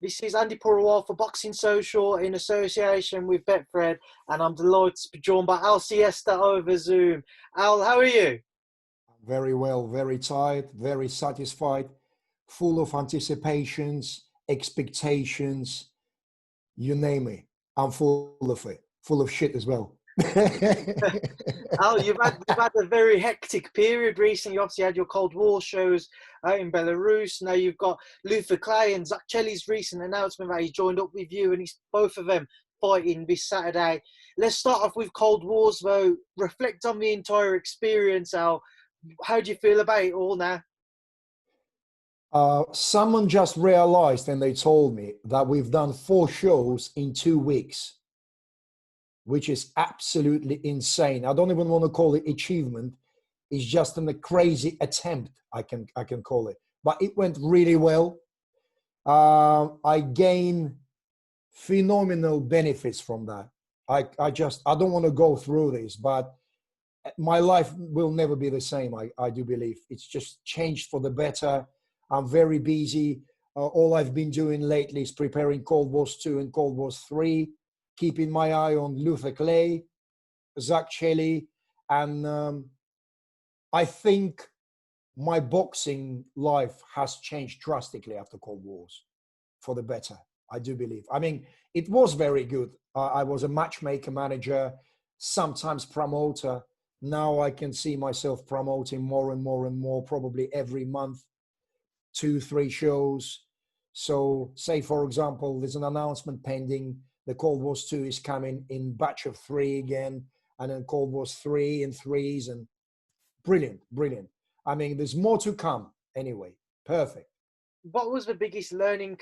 This is Andi Purewal for Boxing Social in association with Betfred, and I'm delighted to be joined by Al Siesta over Zoom. Al, how are you? Very well, very tired, very satisfied, full of anticipations, expectations, you name it. I'm full of it, full of shit as well. Al, you've had a very hectic period recently. You obviously had your Cold War shows out in Belarus. Now you've got Luther Clay and Chelli's recent announcement that he's joined up with you, and he's both of them fighting this Saturday. Let's start off with Cold Wars, though. Reflect on the entire experience, Al. How do you feel about it all now? Someone just realized, and they told me that we've done 4 shows in 2 weeks, which is absolutely insane. I don't even want to call it achievement. It's just a crazy attempt, I can call it. But it went really well. I gain phenomenal benefits from that. I don't want to go through this, but my life will never be the same, I do believe. It's just changed for the better. I'm very busy. All I've been doing lately is preparing Cold Wars 2 and Cold Wars 3, keeping my eye on Luther Clay, Chelli, and I think my boxing life has changed drastically after Cold Wars for the better, I do believe. I mean, it was very good. I was a matchmaker, manager, sometimes promoter. Now I can see myself promoting more and more and more, probably every month, 2-3 shows. So say, for example, there's an announcement pending. The Cold Wars 2 is coming in batch of 3 again, and then Cold Wars 3 in 3s, and brilliant, brilliant. I mean, there's more to come anyway. Perfect. What was the biggest learning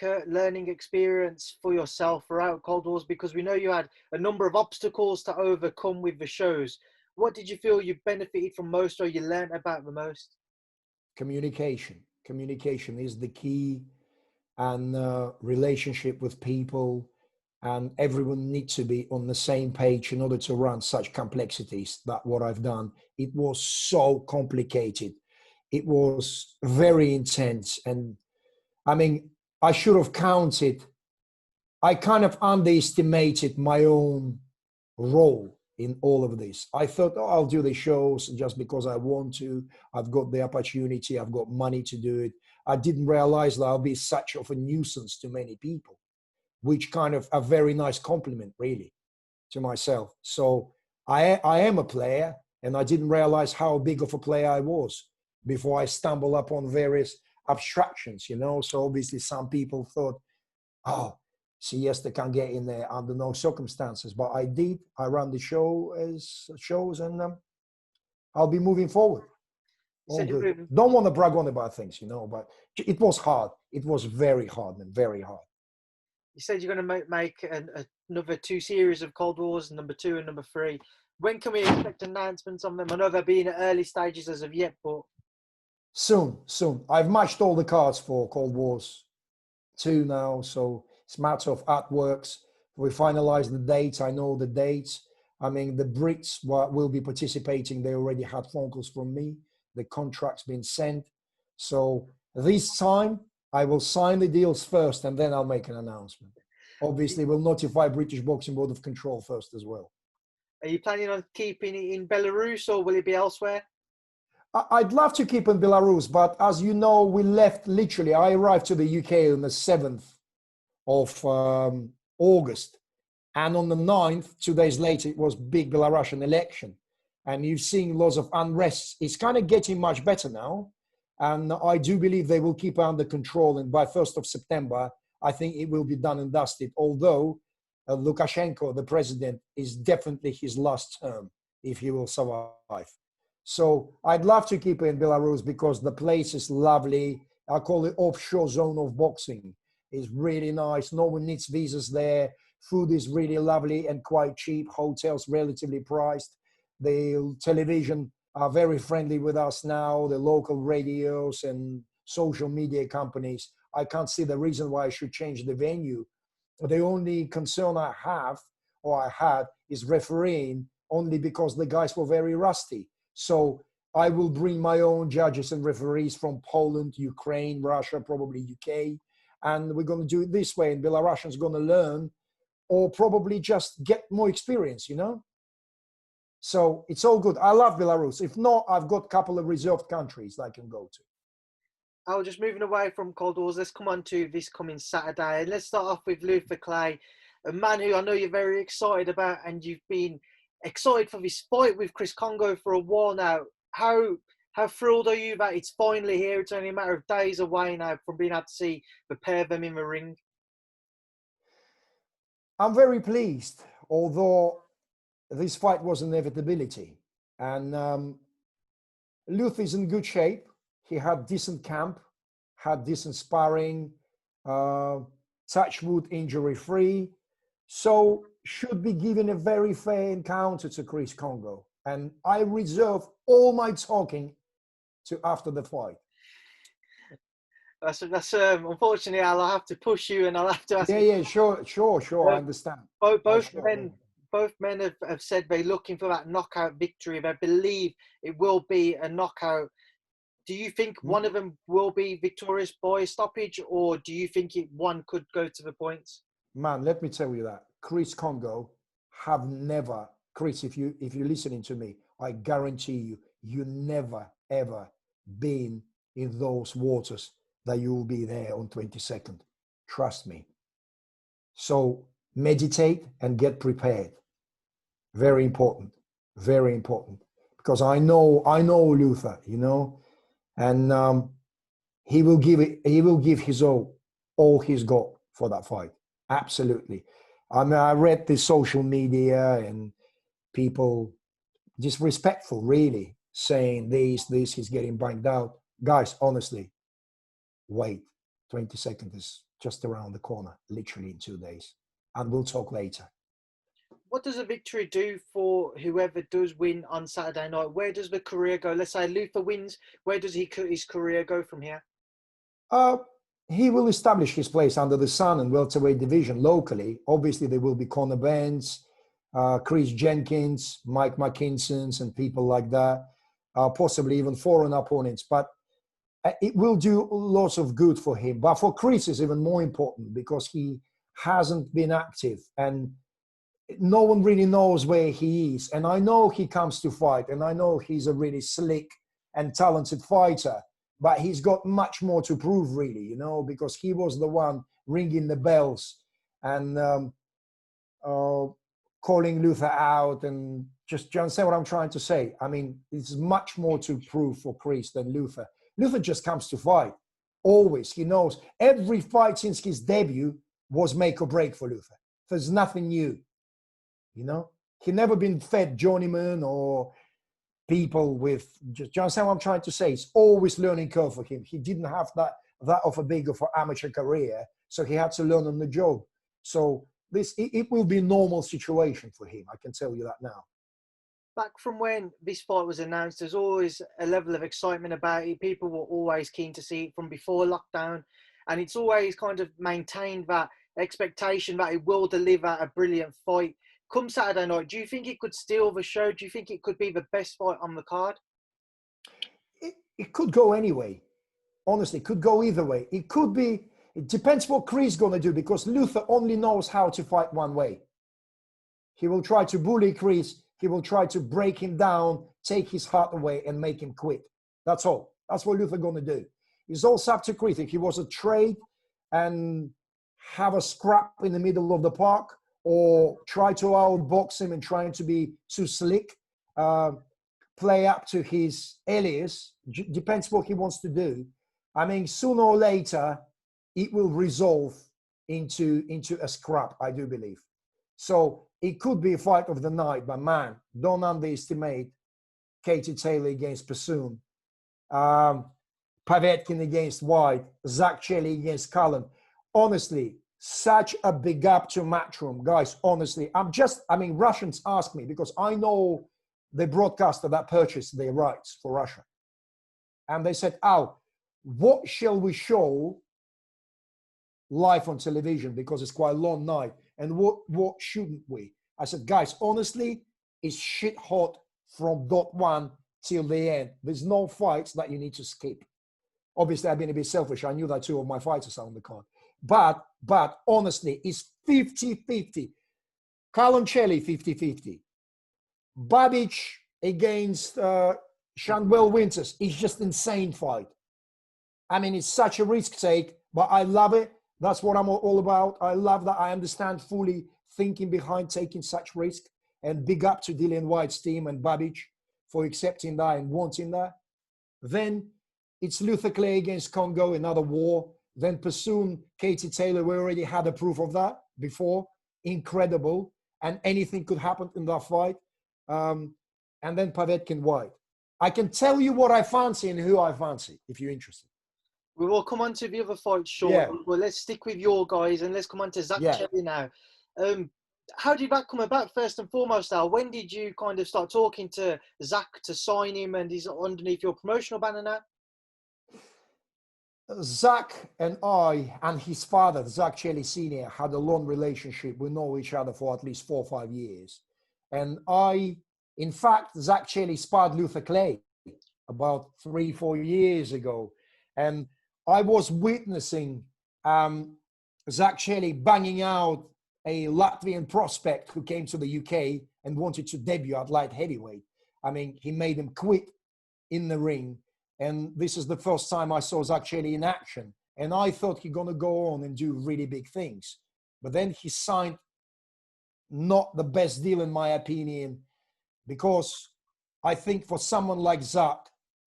experience for yourself throughout Cold Wars? Because we know you had a number of obstacles to overcome with the shows. What did you feel you benefited from most, or you learned about the most? Communication. Communication is the key, and relationship with people, and everyone needs to be on the same page in order to run such complexities. That what I've done. It was so complicated. It was very intense, and I mean, I should have counted. I kind of underestimated my own role in all of this. I thought, oh, I'll do the shows just because I want to. I've got the opportunity. I've got money to do it. I didn't realize that I'll be such of a nuisance to many people, which kind of a very nice compliment, really, to myself. So I am a player, and I didn't realize how big of a player I was before I stumbled upon various abstractions, you know. So obviously some people thought, oh, Siesta can't get in there under no circumstances, but I did. I ran the show as shows, and I'll be moving forward. All good. Don't want to brag on about things, you know, but it was hard. It was very hard, and very hard. You said you're going to make another 2 series of Cold Wars, number 2 and number 3. When can we expect announcements on them? I know they're being at early stages as of yet, but soon. I've matched all the cards for Cold Wars 2 now, so it's a matter of artworks. We finalize the dates. I know the dates. I mean, the Brits will be participating. They already had phone calls from me. The contract's been sent. So this time, I will sign the deals first, and then I'll make an announcement. Obviously, we'll notify British Boxing Board of Control first as well. Are you planning on keeping it in Belarus, or will it be elsewhere? I'd love to keep in Belarus, but as you know, we left literally. I arrived to the UK on the 7th of August. And on the 9th, 2 days later, it was big Belarusian election. And you've seen lots of unrest. It's kind of getting much better now. And I do believe they will keep it under control. And by 1st of September, I think it will be done and dusted. Although Lukashenko, the president, is definitely his last term, if he will survive. So I'd love to keep it in Belarus because the place is lovely. I call it offshore zone of boxing. It's really nice. No one needs visas there. Food is really lovely and quite cheap. Hotels relatively priced. The television are very friendly with us now. The local radios and social media companies. I can't see the reason why I should change the venue. The only concern I have, or I had, is refereeing, only because the guys were very rusty. So I will bring my own judges and referees from Poland, Ukraine, Russia, probably UK. and we're going to do it this way, and Belarusians going to learn, or probably just get more experience, you know? So it's all good. I love Belarus. If not, I've got a couple of reserved countries that I can go to. Oh, just moving away from Cold Wars, let's come on to this coming Saturday. And let's start off with Luther Clay, a man who I know you're very excited about, and you've been excited for this fight with Clay-Kongo for a while now. How thrilled are you that it's finally here? It's only a matter of days away now from being able to see the pair of them in the ring. I'm very pleased, although this fight was an inevitability. And Luther is in good shape. He had decent camp, had decent sparring, touch wood, injury-free. So should be given a very fair encounter to Clay-Kongo. And I reserve all my talking to after the fight. That's unfortunately, I'll have to push you, and I'll have to ask. Yeah, sure. I understand. Both men have said they're looking for that knockout victory. They believe it will be a knockout. Do you think one of them will be victorious by a stoppage, or do you think one could go to the points? Man, let me tell you that Clay-Kongo have never, Chris, if you're listening to me, I guarantee you never ever been in those waters that you will be there on 22nd. Trust me. So meditate and get prepared. Very important. Very important. Because I know Luther, you know, and he will give his all he's got for that fight. Absolutely. I mean, I read the social media and people disrespectful, really, saying this, he's getting banged out. Guys, honestly, wait. 22nd is just around the corner, literally in 2 days. And we'll talk later. What does a victory do for whoever does win on Saturday night? Where does the career go? Let's say Luther wins. Where does his career go from here? He will establish his place under the sun and welterweight division locally. Obviously, there will be Conor Benz, Chris Jenkins, Mike McKinsons, and people like that. Possibly even foreign opponents. But it will do lots of good for him. But for Chris, it's even more important because he hasn't been active and no one really knows where he is. And I know he comes to fight, and I know he's a really slick and talented fighter, but he's got much more to prove, really, you know, because he was the one ringing the bells and calling Luther out. And just, do you understand what I'm trying to say? I mean, there's much more to prove for Chris than Luther. Luther just comes to fight. Always. He knows every fight since his debut was make or break for Luther. There's nothing new. You know, he never been fed journeyman or people with, just, do you understand what I'm trying to say? It's always learning curve for him. He didn't have that of a big of an amateur career, so he had to learn on the job. So it will be a normal situation for him. I can tell you that now. Back from when this fight was announced, there's always a level of excitement about it. People were always keen to see it from before lockdown, and it's always kind of maintained that expectation that it will deliver a brilliant fight. Come Saturday night, do you think it could steal the show? Do you think it could be the best fight on the card? It could go anyway. Honestly, it could go either way. It could be, it depends what Chris is going to do, because Luther only knows how to fight one way. He will try to bully Chris. He will try to break him down, take his heart away, and make him quit. That's all. That's what Luther going to do. It's also up to Chris. If he was a trade and have a scrap in the middle of the park, or try to outbox him and trying to be too slick, play up to his alias, depends what he wants to do. I mean, sooner or later, it will resolve into a scrap, I do believe. So it could be a fight of the night, but man, don't underestimate Katie Taylor against Pursuit, Povetkin against Whyte, Chelli against Cullen. Honestly, such a big up to Matchroom, guys. Honestly, Russians ask me because I know the broadcaster that purchased their rights for Russia. And they said, "Oh, what shall we show live on television? Because it's quite a long night. And what shouldn't we?" I said, "Guys, honestly, it's shit hot from dot one till the end. There's no fights that you need to skip." Obviously, I've been a bit selfish. I knew that two of my fighters are on the card. But honestly, it's 50-50. Cullen Chelli, 50-50. BABBAGE against HANWELL Winters is just insane fight. I mean, it's such a risk take, but I love it. That's what I'm all about. I love that. I understand fully thinking behind taking such risk. And big up to Dillian Whyte's team and BABBAGE for accepting that and wanting that. Then it's Luther Clay against Congo, another war. Then Pursuit, Katie Taylor, we already had a proof of that before. Incredible. And anything could happen in that fight. And then Povetkin Whyte. I can tell you what I fancy and who I fancy, if you're interested. We will come on to the other fights shortly. Yeah. Well, let's stick with your guys and let's come on to Zach Chelli now. How did that come about, first and foremost, Al? When did you kind of start talking to Zach to sign him, and he's underneath your promotional banner now? Zach and I and his father, Zach Chelli Sr., had a long relationship. We know each other for at least 4 or 5 years. And in fact, Zach Chelli sparred Luther Clay about 3-4 years ago. And I was witnessing Zach Chelli banging out a Latvian prospect who came to the UK and wanted to debut at light heavyweight. I mean, he made him quit in the ring. And this is the first time I saw Zach Chelli in action. And I thought he's going to go on and do really big things. But then he signed not the best deal, in my opinion, because I think for someone like Zach,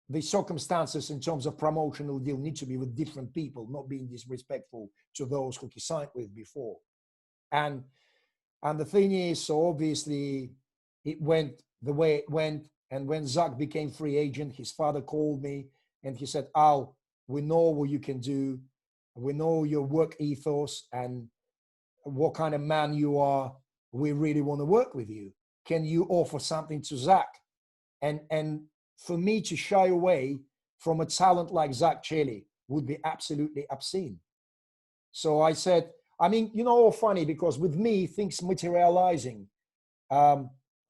the circumstances in terms of promotional deal need to be with different people, not being disrespectful to those who he signed with before. And the thing is, so obviously it went the way it went. And when Zach became free agent, his father called me and he said, Al, we know what you can do. We know your work ethos and what kind of man you are. We really want to work with you. Can you offer something to Zach? And for me to shy away from a talent like Zach Chelli would be absolutely obscene. So I said, I mean, you know, all funny, because with me, things materializing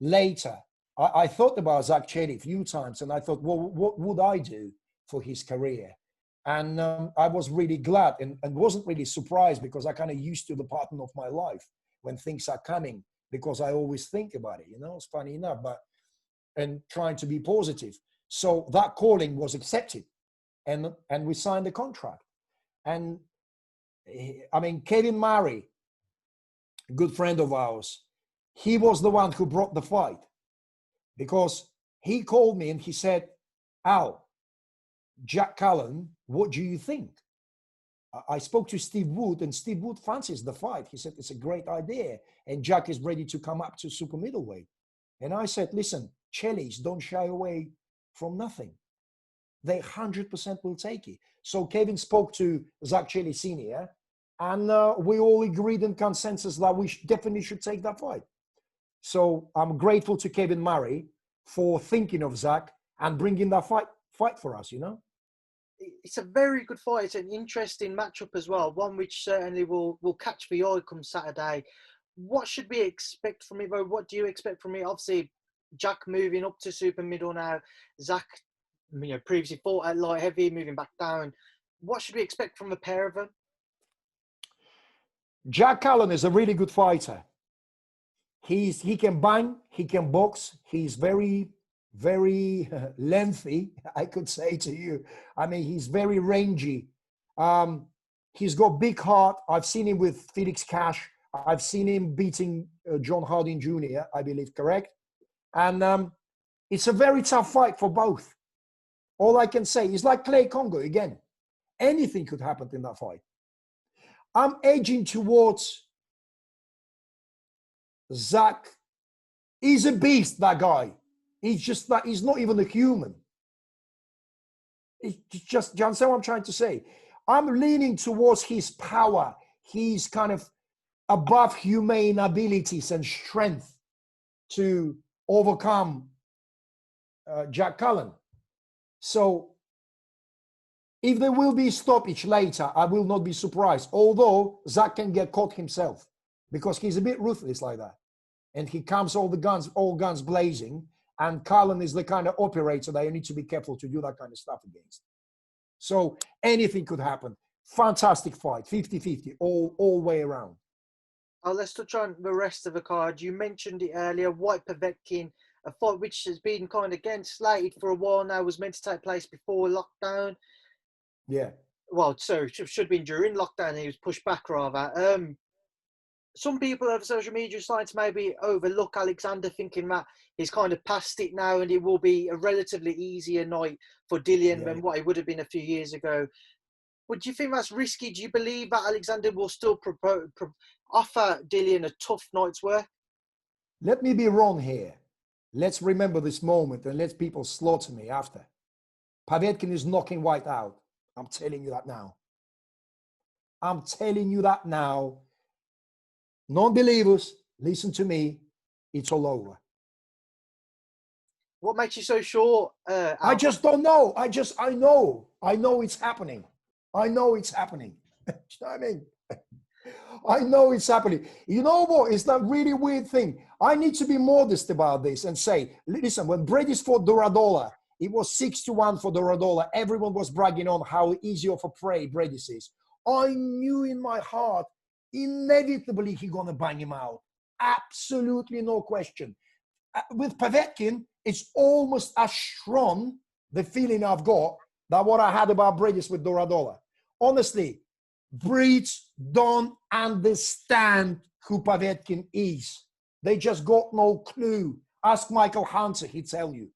later. I thought about Zach Chelli a few times, and I thought, well, what would I do for his career? And I was really glad and wasn't really surprised, because I kind of used to the pattern of my life when things are coming, because I always think about it, you know, it's funny enough, and trying to be positive. So that calling was accepted, and we signed the contract. And I mean, Kevin Murray, a good friend of ours, he was the one who brought the fight, because he called me and he said, Al, Jack Cullen, what do you think? I spoke to Steve Wood, and Steve Wood fancies the fight. He said, it's a great idea. And Jack is ready to come up to super middleweight. And I said, listen, Chellies don't shy away from nothing. They 100% will take it. So Kevin spoke to Zach Chelli Sr., and we all agreed in consensus that we definitely should take that fight. So I'm grateful to Kevin Murray for thinking of Zach and bringing that fight for us, you know? It's a very good fight. It's an interesting matchup as well, one which certainly will catch the eye come Saturday. What should we expect from it, though? What do you expect from it? Obviously, Jack moving up to super middle now. Zach, you know, previously fought at light heavy, moving back down. What should we expect from the pair of them? Jack Cullen is a really good fighter. He can bang, he can box. He's very, very lengthy, I could say to you. I mean, he's very rangy. He's got big heart. I've seen him with Felix Cash. I've seen him beating John Harding Jr., I believe, correct? And it's a very tough fight for both. All I can say is like Clay-Kongo again. Anything could happen in that fight. I'm edging towards Zach. He's a beast, that guy. He's just that, he's not even a human. It's just, do you understand what I'm trying to say? I'm leaning towards his power, his kind of above humane abilities and strength to overcome Jack Cullen. So if there will be stoppage later, I will not be surprised. Although Zach can get caught himself, because he's a bit ruthless like that. And he comes all guns blazing. And Cullen is the kind of operator that you need to be careful to do that kind of stuff against. So anything could happen. Fantastic fight, 50-50, all way around. Oh, let's touch on the rest of the card. You mentioned it earlier, Whyte Povetkin, a fight which has been kind of again slated for a while now, was meant to take place before lockdown. Yeah. Well, so should have been during lockdown. He was pushed back rather. Some people over social media are starting to maybe overlook Alexander, thinking that he's kind of past it now and it will be a relatively easier night for Dillian than what it would have been a few years ago. But do you think that's risky? Do you believe that Alexander will still offer Dillian a tough night's work? Let me be wrong here. Let's remember this moment and let people slaughter me after. Povetkin is knocking Whyte out. I'm telling you that now. I'm telling you that now. Non-believers, listen to me. It's all over. What makes you so sure? I just don't know. I know. I know it's happening. I know it's happening. Do you know what I mean? I know it's happening. You know what? It's that really weird thing. I need to be modest about this and say, listen, when Brady's fought Doradola, it was 6-1 for Doradola. Everyone was bragging on how easy of a prey Brady's is. I knew in my heart, inevitably he's going to bang him out. Absolutely no question. With Povetkin, it's almost as strong, the feeling I've got, that what I had about Brady's with Doradola. Honestly, Brits don't understand who Povetkin is. They just got no clue. Ask Michael Hunter, he'd tell you.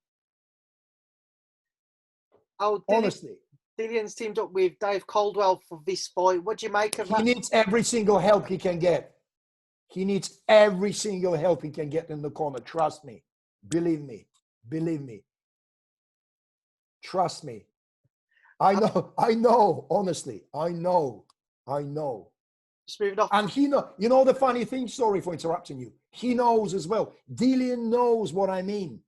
Oh, honestly. Dillian's teamed up with Dave Caldwell for this fight. What do you make of that? He needs every single help he can get. He needs every single help he can get in the corner. Trust me. Believe me. Believe me. Trust me. I know, honestly. I know. Just moving off. And he know, you know the funny thing, sorry for interrupting you. He knows as well. Dillian knows what I mean.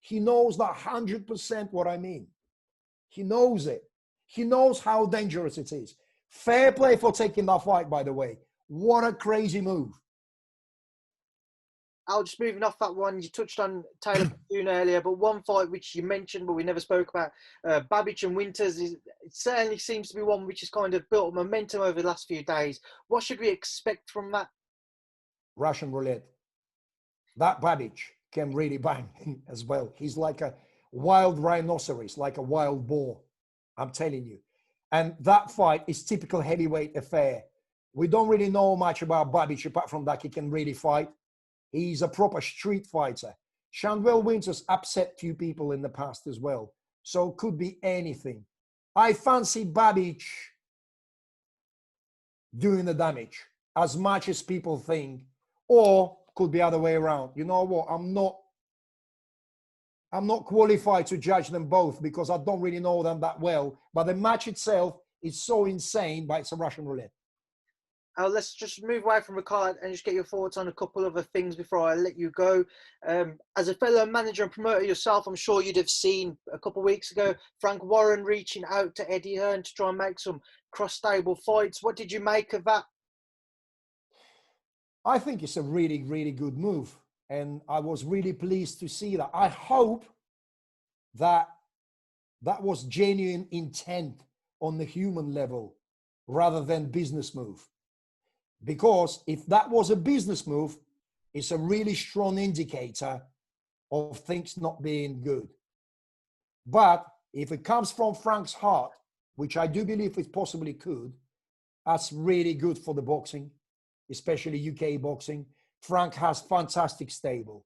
He knows that 100% what I mean. He knows it. He knows how dangerous it is. Fair play for taking that fight, by the way. What a crazy move. Al, just moving off that one, you touched on Taylor Platoon earlier, but one fight which you mentioned but we never spoke about, Babbage and Winters, it certainly seems to be one which has kind of built momentum over the last few days. What should we expect from that? Russian roulette. That Babbage can really bang as well. He's like a wild rhinoceros, like a wild boar. I'm telling you. And that fight is typical heavyweight affair. We don't really know much about Babbage apart from that he can really fight. He's a proper street fighter. HANWELL Winters upset few people in the past as well. So could be anything. I fancy Babbage doing the damage as much as people think, or could be other way around. You know what? I'm not qualified to judge them both because I don't really know them that well. But the match itself is so insane, but it's a Russian roulette. Let's just move away from the card and just get your thoughts on a couple of other things before I let you go. As a fellow manager and promoter yourself, I'm sure you'd have seen a couple of weeks ago Frank Warren reaching out to Eddie Hearn to try and make some cross-stable fights. What did you make of that? I think it's a really, really good move. And I was really pleased to see that. I hope that that was genuine intent on the human level rather than business move. Because if that was a business move, it's a really strong indicator of things not being good. But if it comes from Frank's heart, which I do believe it possibly could, that's really good for the boxing, especially UK boxing. Frank has fantastic stable.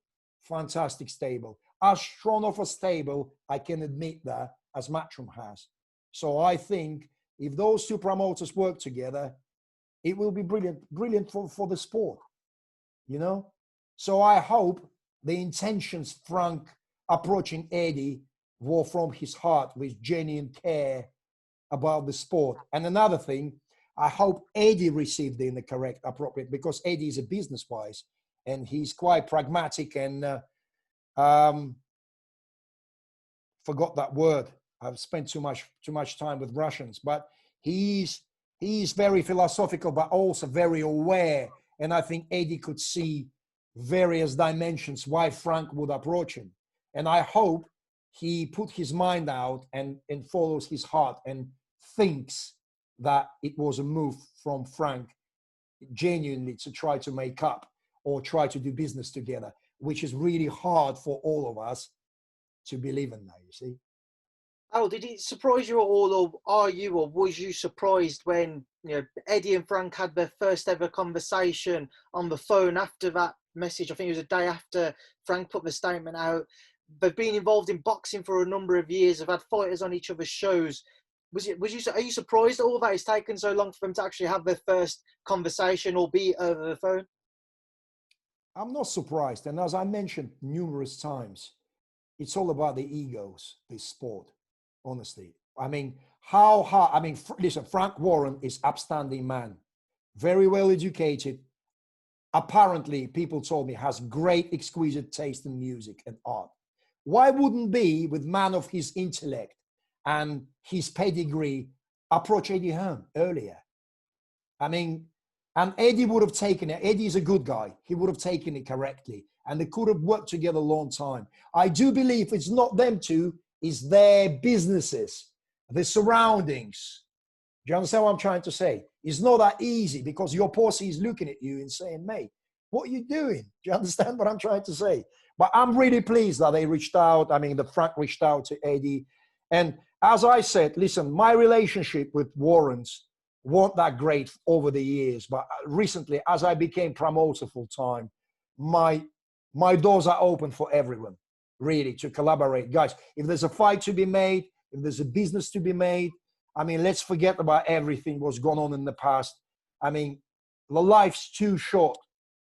As strong of a stable, I can admit that, as Matchroom has. So I think if those two promoters work together, it will be brilliant for the sport, you know? So I hope the intentions Frank approaching Eddie were from his heart with genuine care about the sport. And another thing, I hope Eddie received it in the correct, appropriate, because Eddie is a business-wise and he's quite pragmatic and forgot that word. I've spent too much time with Russians, but he's very philosophical, but also very aware. And I think Eddie could see various dimensions why Frank would approach him. And I hope he put his mind out and follows his heart and thinks that it was a move from Frank genuinely to try to make up or try to do business together, which is really hard for all of us to believe in now, you see. Oh, did it surprise you at all, or are you, or was you surprised when, you know, Eddie and Frank had their first ever conversation on the phone after that message? I think it was a day after Frank put the statement out. They've been involved in boxing for a number of years. They've had fighters on each other's shows. Are you surprised at all that it's taken so long for them to actually have their first conversation, albeit over the phone? I'm not surprised. And as I mentioned numerous times, it's all about the egos, this sport, honestly. I mean, how hard, I mean, listen, Frank Warren is upstanding man, very well educated. Apparently, people told me, has great, exquisite taste in music and art. Why wouldn't be, with man of his intellect and his pedigree, approach Eddie Hearn earlier? I mean, and Eddie would have taken it. Eddie is a good guy. He would have taken it correctly. And they could have worked together a long time. I do believe it's not them two, it's their businesses, the surroundings. Do you understand what I'm trying to say? It's not that easy because your posse is looking at you and saying, mate, what are you doing? Do you understand what I'm trying to say? But I'm really pleased that they reached out. I mean, the Frank reached out to Eddie. And as I said, listen, my relationship with Warrens weren't that great over the years. But recently, as I became promoter full time, my doors are open for everyone, really, to collaborate. Guys, if there's a fight to be made, if there's a business to be made, I mean, let's forget about everything what's gone on in the past. I mean, the life's too short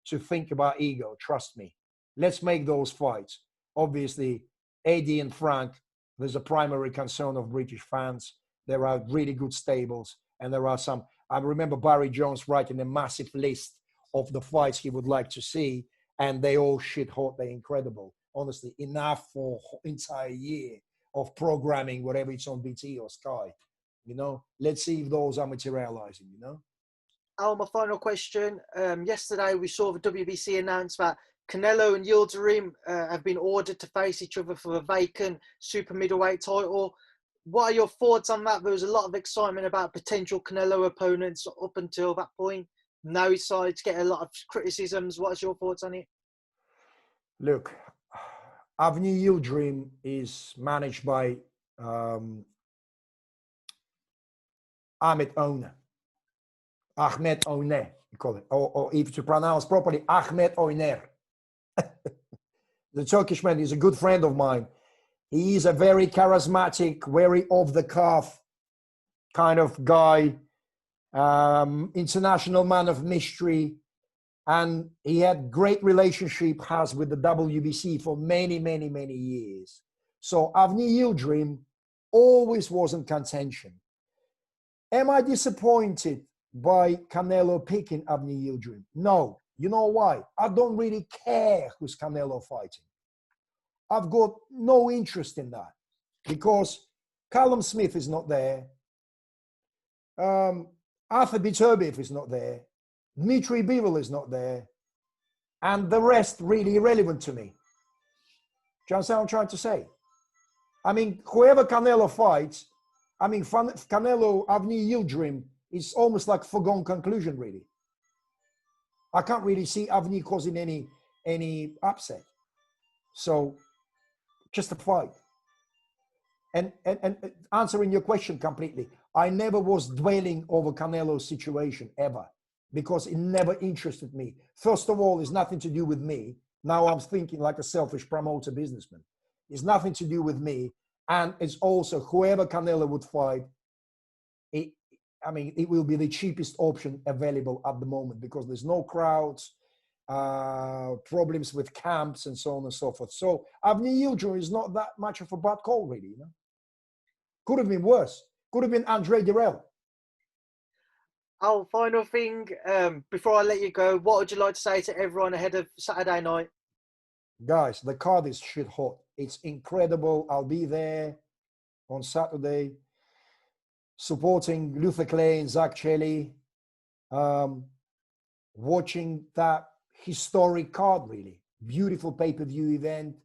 to think about ego, trust me. Let's make those fights. Obviously, Eddie and Frank, there's a primary concern of British fans. There are really good stables, and there are some. I remember Barry Jones writing a massive list of the fights he would like to see, and they all shit hot. They're incredible. Honestly, enough for an entire year of programming, whatever it's on BT or Sky. You know, let's see if those are materializing, you know. Oh, my final question. Yesterday, we saw the WBC announce that Canelo and Yildirim have been ordered to face each other for the vacant super middleweight title. What are your thoughts on that? There was a lot of excitement about potential Canelo opponents up until that point. Now he's started to get a lot of criticisms. What's your thoughts on it? Look, Avni Yildirim is managed by Ahmed One, you call it, or if to pronounce properly, Ahmed Oyner. The Turkish man is a good friend of mine. He is a very charismatic, very off-the-cuff kind of guy, international man of mystery, and he had great relationship has with the WBC for many, many, many years. So Avni Yildirim always was in contention. Am I disappointed by Canelo picking Avni Yildirim? No. You know why? I don't really care who's Canelo fighting. I've got no interest in that because Callum Smith is not there. Arthur Beterbiev is not there. Dmitry Bivol is not there. And the rest really irrelevant to me. Do you understand what I'm trying to say? I mean, whoever Canelo fights, I mean, Canelo, Avni Yildirim is almost like foregone conclusion, really. I can't really see Avni causing any upset. So, just a fight. And answering your question completely, I never was dwelling over Canelo's situation, ever, because it never interested me. First of all, it's nothing to do with me. Now I'm thinking like a selfish promoter businessman. It's nothing to do with me. And it's also whoever Canelo would fight, it will be the cheapest option available at the moment because there's no crowds, problems with camps and so on and so forth. So Avni Yildirim is not that much of a bad call, really. You know? Could have been worse. Could have been Andre Dirrell. Oh, final thing, before I let you go, what would you like to say to everyone ahead of Saturday night? Guys, the card is shit hot. It's incredible. I'll be there on Saturday supporting Luther Clay and Zach Chelli, watching that historic card, really. Beautiful pay-per-view event.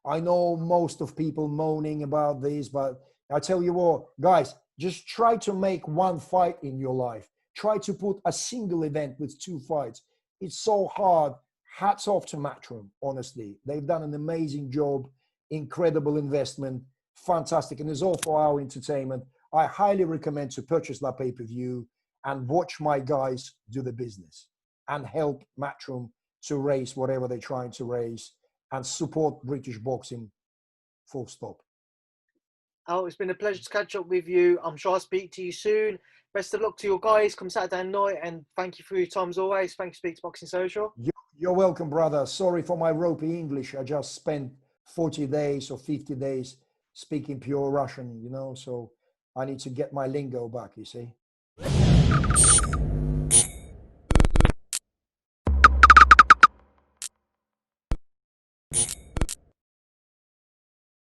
I know most of people moaning about this, but I tell you what, guys, Just try to make one fight in your life. Try to put a single event with 2 fights. It's so hard. Hats off to Matchroom, honestly. They've done an amazing job, incredible investment, fantastic, and it's all for our entertainment. I highly recommend to purchase that pay-per-view and watch my guys do the business and help Matchroom to raise whatever they're trying to raise and support British boxing, full stop. Oh, it's been a pleasure to catch up with you. I'm sure I'll speak to you soon. Best of luck to your guys come Saturday night, and thank you for your time as always. Thank you, Speak to Boxing Social. You're welcome, brother. Sorry for my ropey English. I just spent 40 days or 50 days speaking pure Russian, you know, so I need to get my lingo back, you see.